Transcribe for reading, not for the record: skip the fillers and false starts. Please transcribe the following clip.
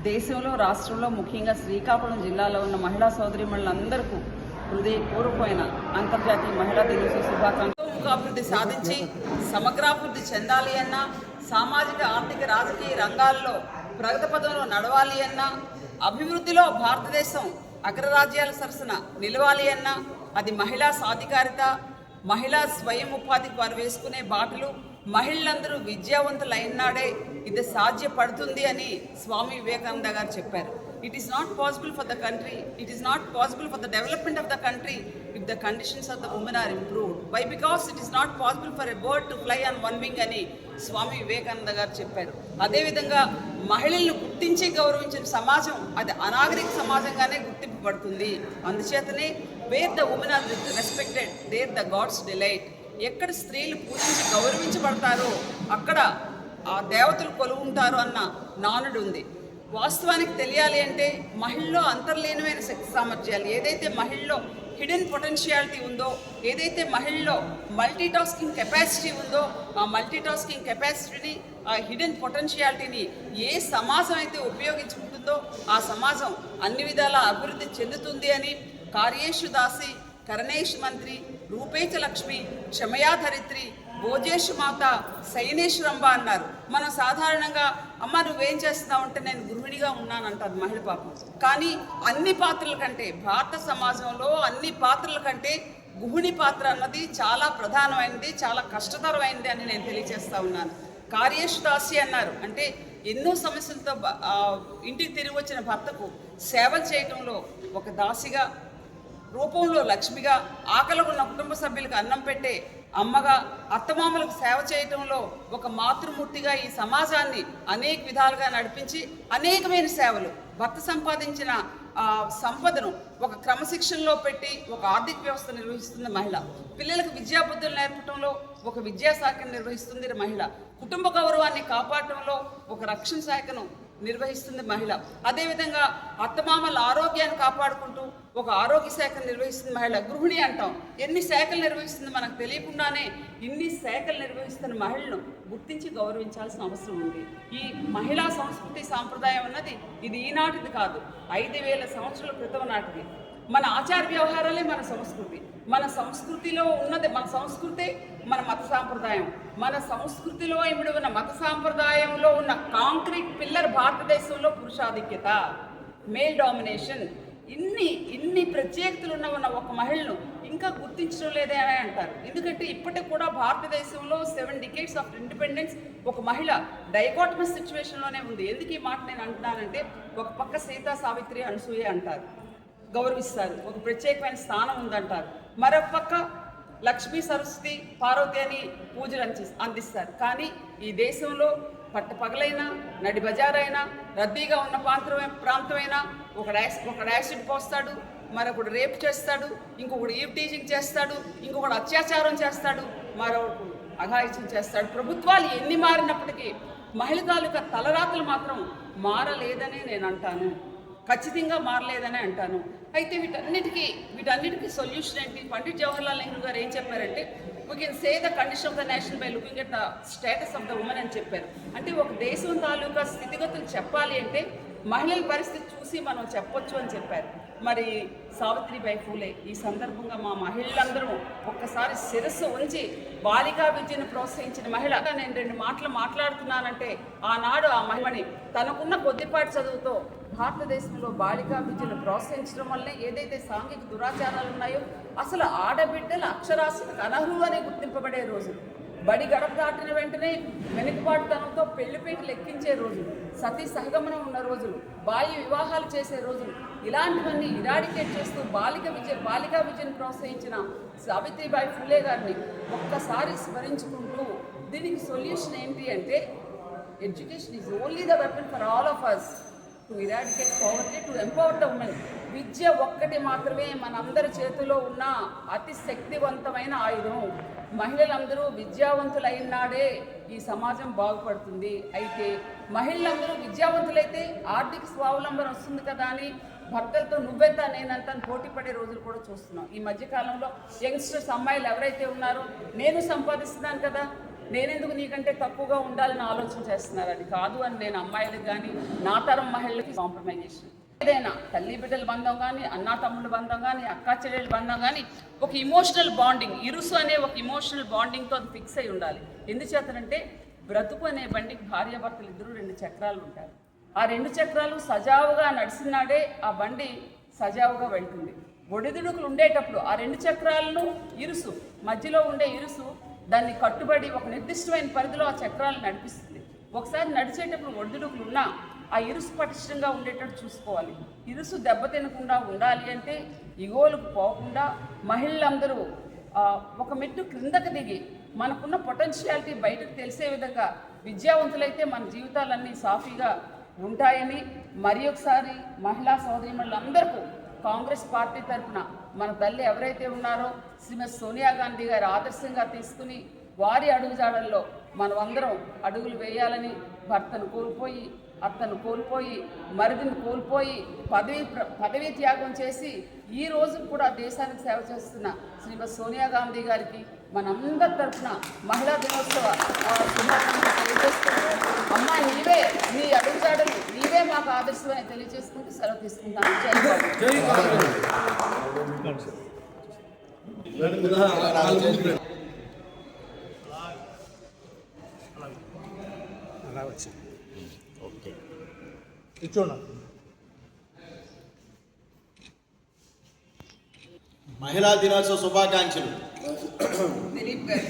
దేశంలో రాష్ట్రంలో ముఖ్యంగా శ్రీకాకుళం జిల్లాలో ఉన్న మహిళా సోదరీమణులందరికీ హృదయపూర్వకమైన అంతర్జాతీయ మహిళా దినోత్సవ శుభాకాంక్షలు. అభివృద్ధి సాధించి సమగ్రాభివృద్ధి చెందాలి అన్నా, సామాజిక ఆర్థిక రాజకీయ రంగాల్లో ప్రగతి పదంలో నడవాలి అన్నా, అభివృద్ధిలో భారతదేశం అగ్రరాజ్యాల సరసన నిలవాలి అన్నా, అది మహిళా సాధికారిత, మహిళా స్వయం ఉపాధికి వారు వేసుకునే బాటలు, మహిళలందరూ విద్యావంతులైనాడే ఇది సాధ్యపడుతుంది అని స్వామి వివేకానంద గారు చెప్పారు. It is not possible for the country, it is not possible for the development of the country if the conditions of the women are improved. Why? Because it is not possible for a bird to fly on one wing అని స్వామి వివేకానంద గారు చెప్పారు. అదేవిధంగా మహిళలను గుర్తించి గౌరవించిన సమాజం అది అనాగరిక సమాజంగానే గుర్తింపబడుతుంది. అందుచేతనే where the women are respected there the gods delight. ఎక్కడ స్త్రీలు పూజించి గౌరవించబడతారో అక్కడ ఆ దేవతలు కొలువు ఉంటారు అన్న నానుడు ఉంది. వాస్తవానికి తెలియాలి అంటే మహిళలో అంతర్లీనమైన శక్తి సామర్థ్యాలు, ఏదైతే మహిళలో హిడెన్ పొటెన్షియాలిటీ ఉందో, ఏదైతే మహిళలో మల్టీటాస్కింగ్ కెపాసిటీ ఉందో, ఆ మల్టీటాస్కింగ్ కెపాసిటీని, ఆ హిడెన్ పొటెన్షియాలిటీని ఏ సమాజం అయితే ఉపయోగించుకుంటుందో ఆ సమాజం అన్ని విధాలా అభివృద్ధి చెందుతుంది అని కార్యేషు దాసి కరణేషు మంత్రి రూపేచ లక్ష్మి క్షమయా ధరిత్రి భోజేషు మాత శయనేశ్వరంబ అన్నారు. మనం సాధారణంగా అమ్మ నువ్వేం చేస్తున్నావు అంటే నేను గృహిణిగా ఉన్నానంటారు మహిళ పాపం. కానీ అన్ని పాత్రల కంటే భారత సమాజంలో అన్ని పాత్రల కంటే గృహిణి పాత్ర అన్నది చాలా ప్రధానమైనది, చాలా కష్టతరమైనది అని నేను తెలియజేస్తా ఉన్నాను. కార్యేషు దాసి అన్నారు అంటే ఎన్నో సమస్యలతో ఇంటికి తిరిగి వచ్చిన భర్తకు సేవలు చేయడంలో ఒక దాసిగా, రూపంలో లక్ష్మిగా, ఆకలిగా ఉన్న కుటుంబ సభ్యులకు అన్నం పెట్టే అమ్మగా, అత్తమామలకు సేవ చేయటంలో ఒక మాతృమూర్తిగా ఈ సమాజాన్ని అనేక విధాలుగా నడిపించి అనేకమైన సేవలు, భర్త సంపాదించిన సంపదను ఒక క్రమశిక్షణలో పెట్టి ఒక ఆర్థిక వ్యవస్థ నిర్వహిస్తున్న మహిళ, పిల్లలకు విద్యాబుద్ధులు నేర్పడంలో ఒక విద్యాశాఖను నిర్వహిస్తుంది మహిళ, కుటుంబ గౌరవాన్ని కాపాడటంలో ఒక రక్షణ శాఖను నిర్వహిస్తుంది మహిళ, అదేవిధంగా అత్తమామల ఆరోగ్యాన్ని కాపాడుకుంటూ ఒక ఆరోగ్య శాఖను నిర్వహిస్తుంది మహిళ. గృహిణి అంటాం, ఎన్ని శాఖలు నిర్వహిస్తుంది మనకు తెలియకుండానే ఇన్ని శాఖలు నిర్వహిస్తున్న మహిళను గుర్తించి గౌరవించాల్సిన అవసరం ఉంది. ఈ మహిళా సంస్కృతి సాంప్రదాయం అన్నది ఇది ఈనాటిది కాదు, 5000 సంవత్సరాల క్రితం నాటిది. మన ఆచార వ్యవహారాలే మన సంస్కృతి. మన సంస్కృతిలో ఉన్నది మన సంస్కృతే మన మత సాంప్రదాయం. మన సంస్కృతిలో ఇమిడి ఉన్న మత సాంప్రదాయంలో ఉన్న కాంక్రీట్ పిల్లర్ భారతదేశంలో పురుషాధిక్యత, మేల్ డామినేషన్, ఇన్ని ప్రత్యేకతలు ఉన్న ఒక మహిళను ఇంకా గుర్తించడం లేదే అని అంటారు. ఎందుకంటే ఇప్పటికి కూడా భారతదేశంలో 7 decades ఆఫ్ ఇండిపెండెన్స్ ఒక మహిళ డైకాటమస్ సిచ్యువేషన్లోనే ఉంది. ఎందుకు ఈ మాట నేను అంటున్నానంటే ఒక పక్క సీతా సావిత్రి అనసూయ అంటారు, గౌరవిస్తారు, ఒక ప్రత్యేకమైన స్థానం ఉందంటారు. మరొక పక్క లక్ష్మీ సరస్వతి పార్వతి అని పూజలు అందిస్తారు. కానీ ఈ దేశంలో పట్టపగలైనా నడి బజారైనా రద్దీగా ఉన్న ప్రాంతమైనా ఒకడు యాసిడ్ పోస్తాడు, మరొకడు రేప్ చేస్తాడు, ఇంకొకడు ఈవ్ టీజింగ్ చేస్తాడు, ఇంకొకడు అత్యాచారం చేస్తాడు, మరొకడు అఘాయిత్యం చేస్తాడు. ప్రభుత్వాలు ఎన్ని మారినప్పటికీ మహిళ తాలూకా తలరాతలు మాత్రం మారలేదని నేను అంటాను, ఖచ్చితంగా మారలేదని అంటాను. అయితే వీటన్నిటికీ సొల్యూషన్ ఏంటి? పండిట్ జవహర్లాల్ నెహ్రూ గారు ఏం చెప్పారంటే we can say the condition of the nation by looking at the status of the women అని చెప్పారు. అంటే ఒక దేశం తాలూకా స్థితిగతులు చెప్పాలి అంటే మహిళల పరిస్థితి చూసి మనం చెప్పొచ్చు అని చెప్పారు. మరి సావిత్రిబాయి ఫూలే ఈ సందర్భంగా మా మహిళలందరూ ఒక్కసారి శిరస్సు ఉంచి బాలికా విద్యను ప్రోత్సహించిన మహిళ. నేను 2 మాటలు మాట్లాడుతున్నానంటే ఆనాడు ఆ మహిళని తనకున్న కొద్దిపాటి చదువుతో భారతదేశంలో బాలికా విద్యను ప్రోత్సహించడం వల్లే ఏదైతే సాంఘిక దురాచారాలు ఉన్నాయో అసలు ఆడబిడ్డల అక్షరాస్యతకు అనర్హులుగానే గుర్తింపబడే రోజులు, బడి గడప దాటిన వెంటనే వెనుకబాటుతనంతో పెళ్లిపేటలు ఎక్కించే రోజులు, సతీ సహగమనం ఉన్న రోజులు, బాల్య వివాహాలు చేసే రోజులు, ఇలాంటివన్నీ ఇరాడికేట్ చేస్తూ బాలికా విద్యను ప్రోత్సహించిన సావిత్రిబాయి ఫులే గారిని ఒక్కసారి స్మరించుకుంటూ దీనికి సొల్యూషన్ ఏంటి అంటే education is only the weapon for all of us to eradicate poverty, to empower the women. విద్య ఒక్కటి మాత్రమే మనందరి చేతిలో ఉన్న అతి శక్తివంతమైన ఆయుధం. మహిళలందరూ విద్యావంతులైనాడే ఈ సమాజం బాగుపడుతుంది. అయితే మహిళలందరూ విద్యావంతులైతే ఆర్థిక స్వావలంబన వస్తుంది కదా అని భర్తలతో నువ్వెంత నేనంత పోటీ పడే రోజులు కూడా చూస్తున్నాం. ఈ మధ్యకాలంలో యంగ్స్టర్స్ అమ్మాయిలు ఎవరైతే ఉన్నారో నేను సంపాదిస్తున్నాను కదా, నేనెందుకు నీకంటే తక్కువగా ఉండాలని ఆలోచన చేస్తున్నారు. అది కాదు అని నేను అమ్మాయిలకు కానీ నా తరం మహిళలకి కాంప్రమైజేషన్. ఏదైనా తల్లి బిడ్డల బంధం కానీ, అన్నా తమ్ముళ్ళ బంధం కానీ, అక్కా చెల్లెళ్ళ బంధం కానీ ఒక ఇమోషనల్ బాండింగ్, ఇరుసు అనే ఒక ఇమోషనల్ బాండింగ్తో అది ఫిక్స్ అయి ఉండాలి. ఎందుచేతనంటే బ్రతుకు అనే బండికి భార్యాభర్తలు ఇద్దరు 2 చక్రాలు ఉంటారు. ఆ 2 చక్రాలు సజావుగా నడిచినాడే ఆ బండి సజావుగా వెళ్తుంది. ఒడిదుడుకులు ఉండేటప్పుడు ఆ 2 చక్రాలను ఇరుసు మధ్యలో ఉండే ఇరుసు దాన్ని కట్టుబడి ఒక నిర్దిష్టమైన పరిధిలో ఆ చక్రాలు నడిపిస్తుంది. ఒకసారి నడిచేటప్పుడు ఒడిదుడుకులు ఉన్నా ఆ ఇరుసు పటిష్టంగా ఉండేటట్టు చూసుకోవాలి. ఇరుసు దెబ్బతినకుండా ఉండాలి అంటే ఇగోలకు పోకుండా మహిళలందరూ ఒక మెట్టు క్రిందకు దిగి మనకున్న పొటెన్షియాలిటీ బయటకు తెలిసే విధంగా విద్యావంతులైతే మన జీవితాలన్నీ సాఫీగా ఉంటాయని మరి ఒకసారి మహిళా సోదరీమణులందరికీ కాంగ్రెస్ పార్టీ తరఫున మన తల్లి ఎవరైతే ఉన్నారో శ్రీమతి సోనియా గాంధీ గారి ఆదర్శంగా తీసుకుని వారి అడుగుజాడల్లో మనమందరం అడుగులు వేయాలని, భర్తను కోల్పోయి, అత్తను కోల్పోయి, మరిదిని కోల్పోయి పదవీ త్యాగం చేసి ఈ రోజు కూడా దేశానికి సేవ చేస్తున్న శ్రీమతి సోనియా గాంధీ గారికి మనందరి తరఫున మహిళా దినోత్సవ శుభాకాంక్షలు తెలియజేసుకుంటూ, అమ్మా నీవే, నీ అడుగుజాడలు నీవే మాకు ఆదర్శం అని తెలియజేసుకుంటూ సెలవు తీసుకుంటాను. మహిళా దినోత్సవ శుభాకాంక్షలు. దిలీప్ గారు